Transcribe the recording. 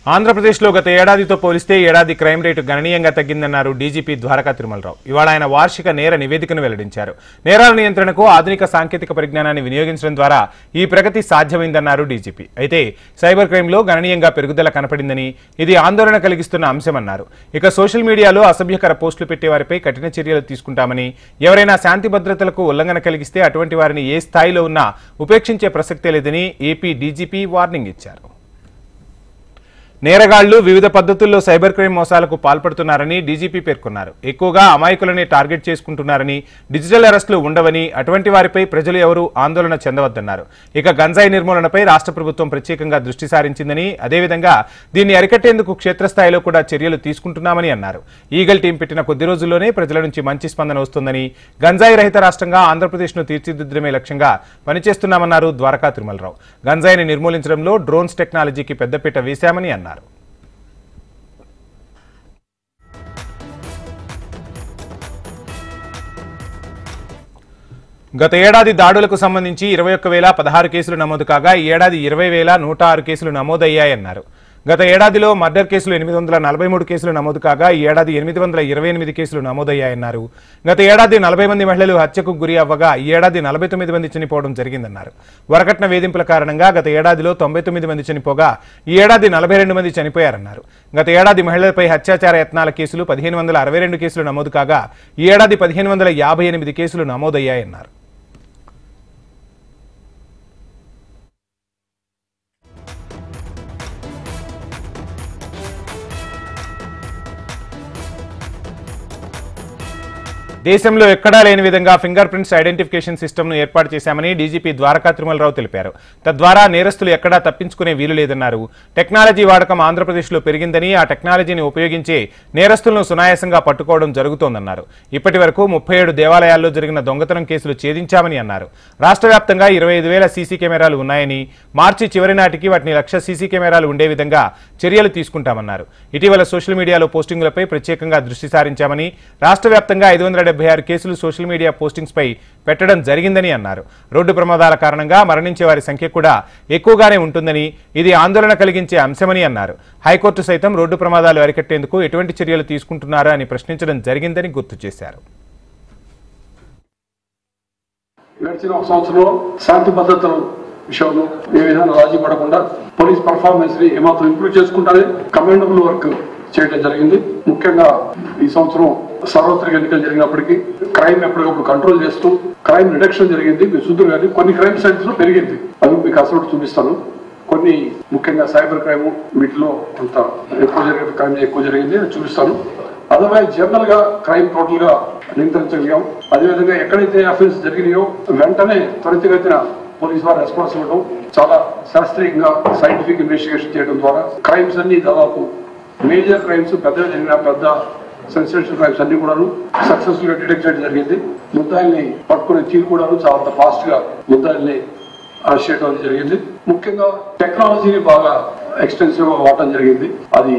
ఆంధ్రప్రదేశ్లో గత ఏడాదితో పోలిస్తే ఏడాది క్రైమ్ రేటు గణనీయంగా తగ్గిందన్నారు డీజీపీ ద్వారకా తిరుమలరావు. ఇవాళ ఆయన వార్షిక నేర నివేదికను వెల్లడించారు. నేరాల నియంత్రణకు ఆధునిక సాంకేతిక పరిజ్ఞానాన్ని వినియోగించడం ద్వారా ఈ ప్రగతి సాధ్యమైందన్నారు డీజీపీ. అయితే సైబర్ క్రైమ్లో గణనీయంగా పెరుగుదల కనపడిందని, ఇది ఆందోళన కలిగిస్తున్న అంశమన్నారు. ఇక సోషల్ మీడియాలో అసభ్యకర పోస్టులు పెట్టేవారిపై కఠిన చర్యలు తీసుకుంటామని, ఎవరైనా శాంతి భద్రతలకు ఉల్లంఘన కలిగిస్తే అటువంటి వారిని ఏ స్థాయిలో ఉన్నా ఉపేక్షించే ప్రసక్తే లేదని ఏపీ డీజీపీ వార్నింగ్ ఇచ్చారు. నేరగాళ్లు వివిధ పద్ధతుల్లో సైబర్ క్రైమ్ మోసాలకు పాల్పడుతున్నారని డీజీపీ పేర్కొన్నారు. ఎక్కువగా అమాయకులని టార్గెట్ చేసుకుంటున్నారని, డిజిటల్ అరెస్టులు ఉండవని, అటువంటి వారిపై ప్రజలు ఎవరూ ఆందోళన చెందవద్దన్నారు. ఇక గంజాయి నిర్మూలనపై రాష్ట్ర ప్రభుత్వం ప్రత్యేకంగా దృష్టి సారించిందని, అదేవిధంగా దీన్ని అరికట్టేందుకు క్షేత్రస్థాయిలో కూడా చర్యలు తీసుకుంటున్నామని అన్నారు. ఈగల్ టీం పెట్టిన కొద్ది రోజుల్లోనే ప్రజల నుంచి మంచి స్పందన వస్తుందని, గంజాయి రహిత రాష్ట్రంగా ఆంధ్రప్రదేశ్ను తీర్చిదిద్దడమే లక్ష్యంగా పనిచేస్తున్నామన్నారు ద్వారకా తిరుమలరావు. గంజాయిని నిర్మూలించడంలో డ్రోన్స్ టెక్నాలజీకి పెద్దపీట వేశామని అన్నారు. గత ఏడాది దాడులకు సంబంధించి 21,016 కేసులు నమోదు కాగా ఈ ఏడాది 20,106 కేసులు నమోదయ్యాయన్నారు. గత ఏడాదిలో మర్డర్ కేసులు 843 కేసులు నమోదు కాగా ఈ ఏడాది 828 కేసులు నమోదయ్యాయన్నారు. గత ఏడాది 40 మంది మహిళలు హత్యకు గురి అవ్వగా ఈ ఏడాది 49 మంది చనిపోవడం జరిగిందన్నారు. వరకట్న వేధింపుల కారణంగా గత ఏడాదిలో 99 మంది చనిపోగా ఈ ఏడాది 42 మంది చనిపోయారన్నారు. గత ఏడాది మహిళలపై అత్యాచార యత్నాల కేసులు 1562 కేసులు నమోదు కాగా ఈ ఏడాది 1558 కేసులు నమోదయ్యాయన్నారు. దేశంలో ఎక్కడా లేని విధంగా ఫింగర్ ప్రింట్స్ ఐడెంటిఫికేషన్ సిస్టమ్ను ఏర్పాటు చేశామని డీజీపీ ద్వారకా తిరుమలరావు తెలిపారు. తద్వారా నేరస్తులు ఎక్కడా తప్పించుకునే వీలు లేదన్నారు. టెక్నాలజీ వాడకం ఆంధ్రప్రదేశ్లో పెరిగిందని, ఆ టెక్నాలజీని ఉపయోగించి నేరస్తులను సునాయాసంగా పట్టుకోవడం జరుగుతోందన్నారు. ఇప్పటి వరకు 37 దేవాలయాల్లో జరిగిన దొంగతనం కేసులు ఛేదించామని అన్నారు. రాష్ట్ర వ్యాప్తంగా 25,000 సీసీ కెమెరాలు ఉన్నాయని, మార్చి చివరి నాటికి వాటిని 1,00,000 సీసీ కెమెరాలు ఉండే విధంగా చర్యలు తీసుకుంటామన్నారు. ఇటీవల సోషల్ మీడియాలో పోస్టింగులపై ప్రత్యేకంగా దృష్టి సారించామని, రాష్ట్ర వ్యాప్తంగా 576 కేసులు సోషల్ మీడియా పోస్టింగ్స్ పై పెట్టడం జరిగిందని అన్నారు. రోడ్డు ప్రమాదాల కారణంగా మరణించే వారి సంఖ్య కూడా ఎక్కువగానే ఉంటుందని, ఇది ఆందోళన కలిగించే అంశమని అన్నారు. హైకోర్టు సైతం రోడ్డు ప్రమాదాలు అరికట్టేందుకు ఎటువంటి చర్యలు తీసుకుంటున్నారా అని ప్రశ్నించడం జరిగిందని గుర్తు చేశారు. గడిచిన ఒక సంవత్సరంలో శాంతి భద్రతల విషయంలో ఏ విధంగా రాజీ పడకుండా పోలీస్ పర్ఫార్మెన్స్ ని ఏమాత్రం ఇంప్రూవ్ చేసుకుంటానే కమెండబుల్ వర్క్ చేయడం జరిగింది. ముఖ్యంగా ఈ సంవత్సరం సార్వత్రిక ఎన్నికలు జరిగినప్పటికీ క్రైమ్ ఎప్పటికప్పుడు కంట్రోల్ చేస్తూ క్రైమ్ రిడక్షన్ జరిగింది. మీరు చూద్దరు కానీ కొన్ని క్రైమ్ సైట్స్ లో పెరిగింది, అవి మీకు అసలు చూపిస్తాను. కొన్ని ముఖ్యంగా సైబర్ క్రైమ్ వీటిలో కొంత ఎక్కువ జరిగింది అది చూపిస్తాను. అదర్వైజ్ జనరల్ గా క్రైమ్ టోటల్ గా నియంత్రించగలిగాం. అదేవిధంగా ఎక్కడైతే అఫెన్స్ జరిగినాయో వెంటనే త్వరితగతిన పోలీసు వారు రెస్పాన్స్ ఇవ్వడం, చాలా శాస్త్రీయంగా సైంటిఫిక్ ఇన్వెస్టిగేషన్ చేయడం ద్వారా క్రైమ్స్ అన్ని దాదాపు మేజర్ క్రైమ్స్ పెద్దగా జరిగిన పెద్ద సెన్సేషనల్ క్రైమ్స్ అన్ని కూడా సక్సెస్ఫుల్ గా డిటెక్ట్ చేయడం జరిగింది. ముద్దాయిల్ని పట్టుకునే తీరు కూడా చాలా ఫాస్ట్ గా ముద్దాయిల్ని అరెస్ట్ చేయడం జరిగింది. ముఖ్యంగా టెక్నాలజీని బాగా ఎక్స్టెన్సివ్ గా వాడటం జరిగింది. అది